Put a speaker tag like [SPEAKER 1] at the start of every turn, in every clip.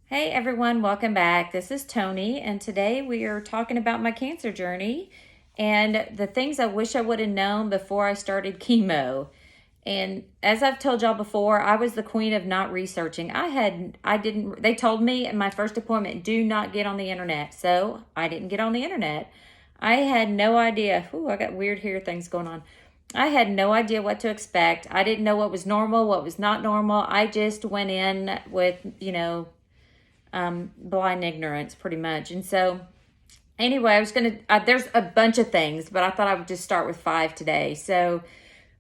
[SPEAKER 1] Hey everyone, welcome back. This is Tony, and today we are talking about my cancer journey and the things I wish I would have known before I started chemo. And as I've told y'all before, I was the queen of not researching. They told me in my first appointment, do not get on the internet. So I didn't get on the internet. I had no idea. Ooh, I got weird hair things going on. I had no idea what to expect. I didn't know what was normal, what was not normal. I just went in with, blind ignorance pretty much. And so anyway, I was going to, there's a bunch of things, but I thought I would just start with 5 today. So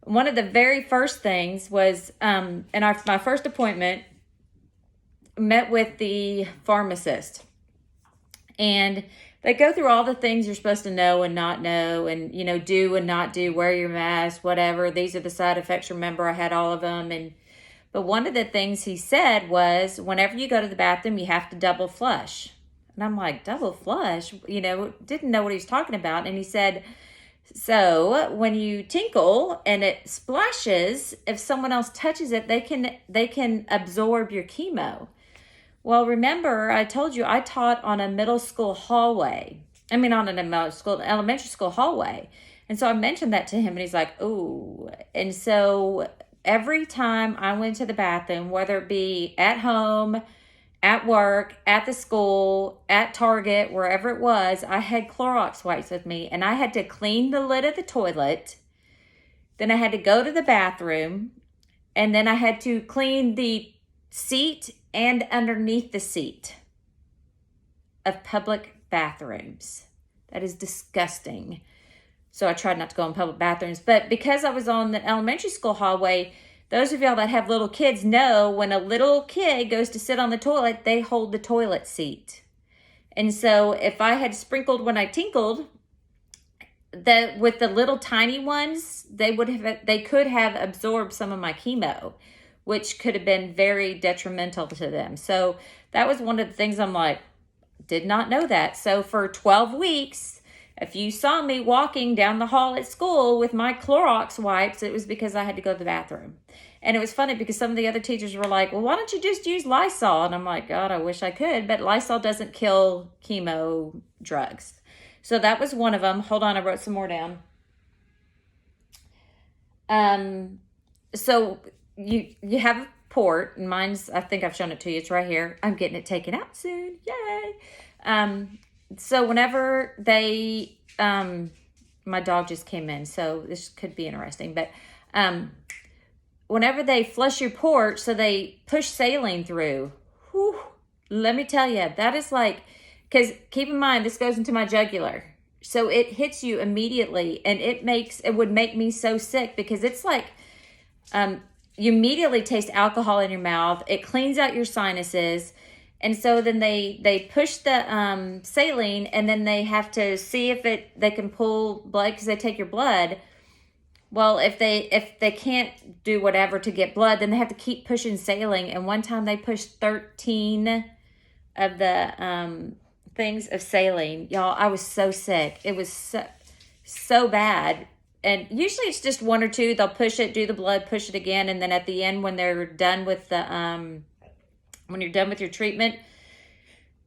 [SPEAKER 1] one of the very first things was, my first appointment, met with the pharmacist, and they go through all the things you're supposed to know and not know, and, do and not do, wear your mask, whatever. These are the side effects. Remember, I had all of them. But one of the things he said was, whenever you go to the bathroom, you have to double flush. And I'm like, double flush? Didn't know what he was talking about. And he said, so when you tinkle and it splashes, if someone else touches it, they can absorb your chemo. Well, remember, I told you I taught on a middle school hallway. I mean, on an elementary school hallway. And so I mentioned that to him, and he's like, ooh. And so every time I went to the bathroom, whether it be at home, at work, at the school, at Target, wherever it was, I had Clorox wipes with me, and I had to clean the lid of the toilet. Then I had to go to the bathroom, and then I had to clean the seat and underneath the seat of public bathrooms. That is disgusting. So I tried not to go in public bathrooms. But because I was on the elementary school hallway, those of y'all that have little kids know when a little kid goes to sit on the toilet, they hold the toilet seat. And so if I had sprinkled when I tinkled, with the little tiny ones, they could have absorbed some of my chemo, which could have been very detrimental to them. So that was one of the things I'm like, did not know that. So for 12 weeks, if you saw me walking down the hall at school with my Clorox wipes, it was because I had to go to the bathroom. And it was funny because some of the other teachers were like, well, why don't you just use Lysol? And I'm like, God, I wish I could. But Lysol doesn't kill chemo drugs. So that was one of them. Hold on, I wrote some more down. So you have a port, and mine's, I think I've shown it to you. It's right here. I'm getting it taken out soon. Yay. So whenever they, my dog just came in, so this could be interesting, but, whenever they flush your port, so they push saline through, whew, let me tell you, that is like, because keep in mind, this goes into my jugular. So it hits you immediately, and it would make me so sick, because it's like, you immediately taste alcohol in your mouth. It cleans out your sinuses. And so then they push the saline, and then they have to see if they can pull blood, because they take your blood. Well, if they can't do whatever to get blood, then they have to keep pushing saline. And one time they pushed 13 of the things of saline. Y'all, I was so sick. It was so bad. And usually it's just 1 or 2. They'll push it, do the blood, push it again, and then at the end, when they're done with the when you're done with your treatment,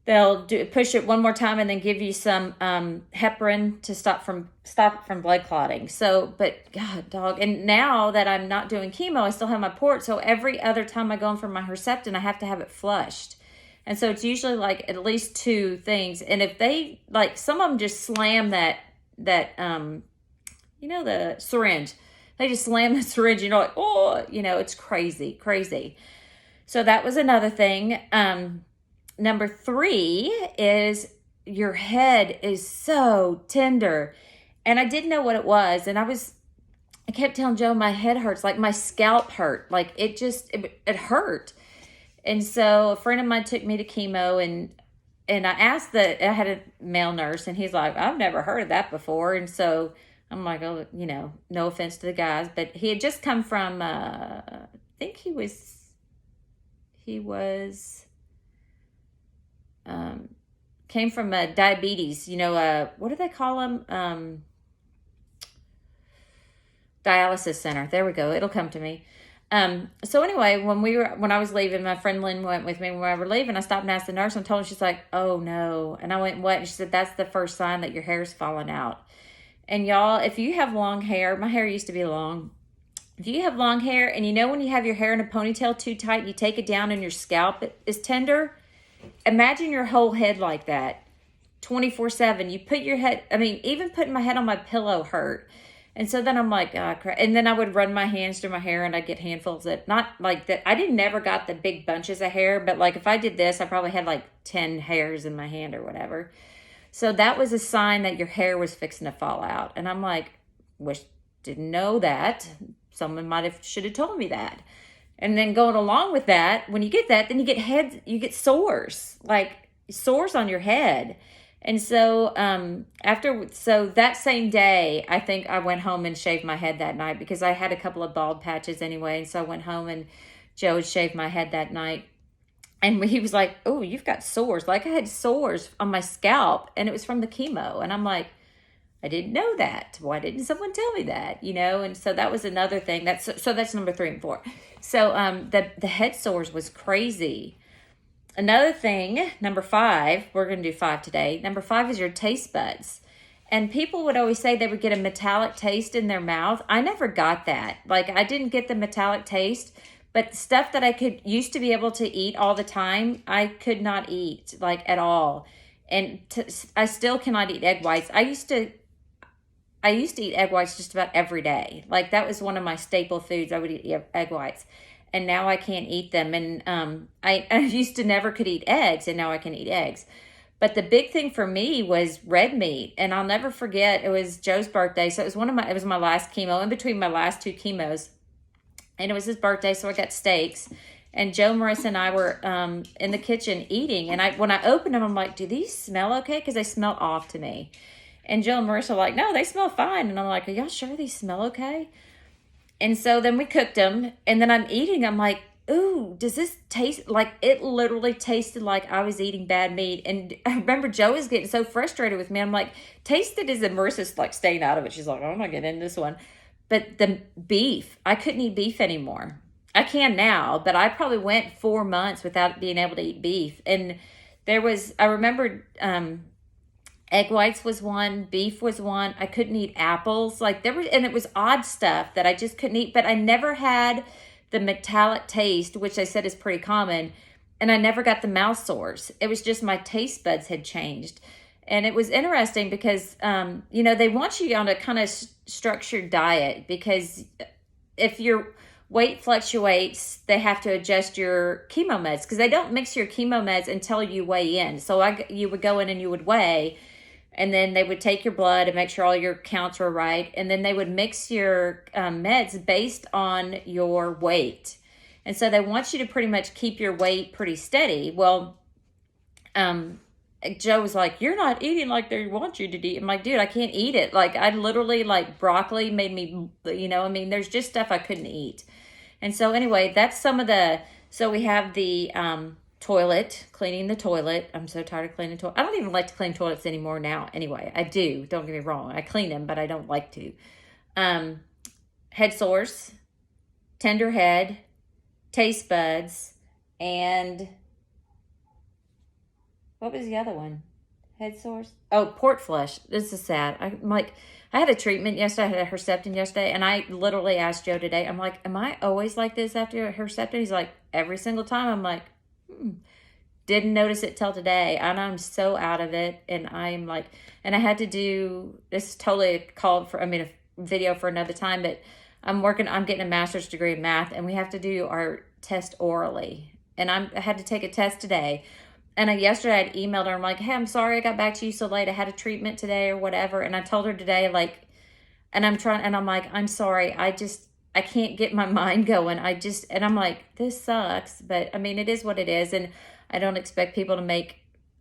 [SPEAKER 1] they'll push it one more time and then give you some heparin to stop it from blood clotting. So, but God, dog. And now that I'm not doing chemo, I still have my port. So every other time I go in for my Herceptin, I have to have it flushed. And so it's usually like at least 2 things. And if they, like, some of them just slam that the syringe. They just slam the syringe, like, oh, it's crazy. So that was another thing. Number 3 is your head is so tender. And I didn't know what it was. And I kept telling Joe, my head hurts, like my scalp hurt. Like it hurt. And so a friend of mine took me to chemo, and I asked I had a male nurse, and he's like, I've never heard of that before. And so I'm like, oh, no offense to the guys, but he had just come from, I think he was came from diabetes, what do they call them? Dialysis center. There we go. It'll come to me. So anyway, when I was leaving, my friend Lynn went with me. When we were leaving, I stopped and asked the nurse and told her, she's like, "Oh no." And I went, "What?" And she said, "That's the first sign that your hair's falling out." And y'all, if you have long hair, my hair used to be long. If you have long hair and you know when you have your hair in a ponytail too tight, you take it down and your scalp is tender. Imagine your whole head like that 24/7. You put your head, I mean, even putting my head on my pillow hurt. And so then I'm like, oh, crap. And then I would run my hands through my hair and I'd get handfuls of, not like that. I didn't never got the big bunches of hair, but like if I did this, I probably had like 10 hairs in my hand or whatever. So that was a sign that your hair was fixing to fall out. And I'm like, didn't know that. Someone should have told me that. And then going along with that, when you get that, then you get sores, like sores on your head. And so so that same day, I think I went home and shaved my head that night because I had a couple of bald patches anyway. And so I went home and Joe had shaved my head that night. And he was like, "Oh, you've got sores." Like I had sores on my scalp and it was from the chemo. And I'm like, I didn't know that. Why didn't someone tell me that? And so that was another thing. That's number 3 and 4. So the head sores was crazy. Another thing, number 5, we're going to do 5 today. Number 5 is your taste buds. And people would always say they would get a metallic taste in their mouth. I never got that. Like I didn't get the metallic taste, but stuff that I used to be able to eat all the time, I could not eat like at all. And I still cannot eat egg whites. I used to eat egg whites just about every day. Like that was one of my staple foods. I would eat egg whites. And now I can't eat them. And I used to never could eat eggs, and now I can eat eggs. But the big thing for me was red meat. And I'll never forget, it was Joe's birthday. So it was my last chemo, in between my last 2 chemos. And it was his birthday, so I got steaks. And Joe, Marissa, and I were in the kitchen eating. And when I opened them, I'm like, do these smell okay? Because they smell off to me. And Jill and Marissa are like, "No, they smell fine." And I'm like, "Are y'all sure these smell okay?" And so then we cooked them. And then I'm eating. I'm like, "Ooh, does this taste?" Like it literally tasted like I was eating bad meat. And I remember Joe was getting so frustrated with me. I'm like, "Taste it," and Marissa's like staying out of it. She's like, "I'm not getting into this one." But the beef, I couldn't eat beef anymore. I can now, but I probably went 4 months without being able to eat beef. And I remember egg whites was one, beef was one. I couldn't eat apples. And it was odd stuff that I just couldn't eat, but I never had the metallic taste, which they said is pretty common. And I never got the mouth sores. It was just my taste buds had changed. And it was interesting because, they want you on a kind of structured diet because if your weight fluctuates, they have to adjust your chemo meds because they don't mix your chemo meds until you weigh in. So you would go in and you would weigh, and then they would take your blood and make sure all your counts were right. And then they would mix your meds based on your weight. And so they want you to pretty much keep your weight pretty steady. Well, Joe was like, "You're not eating like they want you to eat." I'm like, "Dude, I can't eat it." Like I literally broccoli made me, there's just stuff I couldn't eat. And so anyway, that's so we have the toilet, cleaning the toilet. I'm so tired of cleaning the toilet. I don't even like to clean toilets anymore now. Anyway, I do. Don't get me wrong. I clean them, but I don't like to. Head sores, tender head, taste buds, and what was the other one? Head sores? Oh, port flush. This is sad. I had a treatment yesterday. I had a Herceptin yesterday, and I literally asked Joe today, I'm like, "Am I always like this after a Herceptin?" He's like, "Every single time." I'm like, Didn't notice it till today, and I'm so out of it. And I'm like, and I had to do, this is totally a video for another time, but I'm getting a master's degree in math, and we have to do our test orally. And I had to take a test today. And yesterday I'd emailed her. I'm like, "Hey, I'm sorry I got back to you so late. I had a treatment today," or whatever. And I told her today, and I'm like, "I'm sorry. I can't get my mind going. And I'm like, this sucks." But it is what it is. And I don't expect people to make,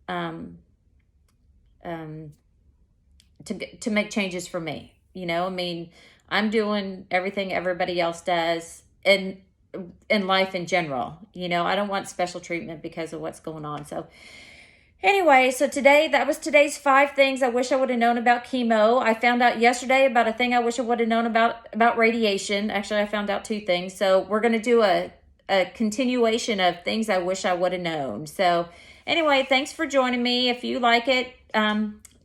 [SPEAKER 1] to make changes for me. I'm doing everything everybody else does in life in general. I don't want special treatment because of what's going on. So Anyway, so that was today's 5 things I wish I would have known about chemo. I found out yesterday about a thing I wish I would have known about radiation. Actually, I found out 2 things. So we're going to do a continuation of things I wish I would have known. So anyway, thanks for joining me. If you like it,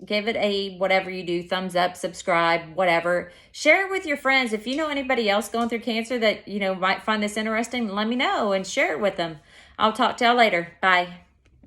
[SPEAKER 1] give it a whatever you do, thumbs up, subscribe, whatever. Share it with your friends. If you know anybody else going through cancer that, might find this interesting, let me know and share it with them. I'll talk to y'all later. Bye.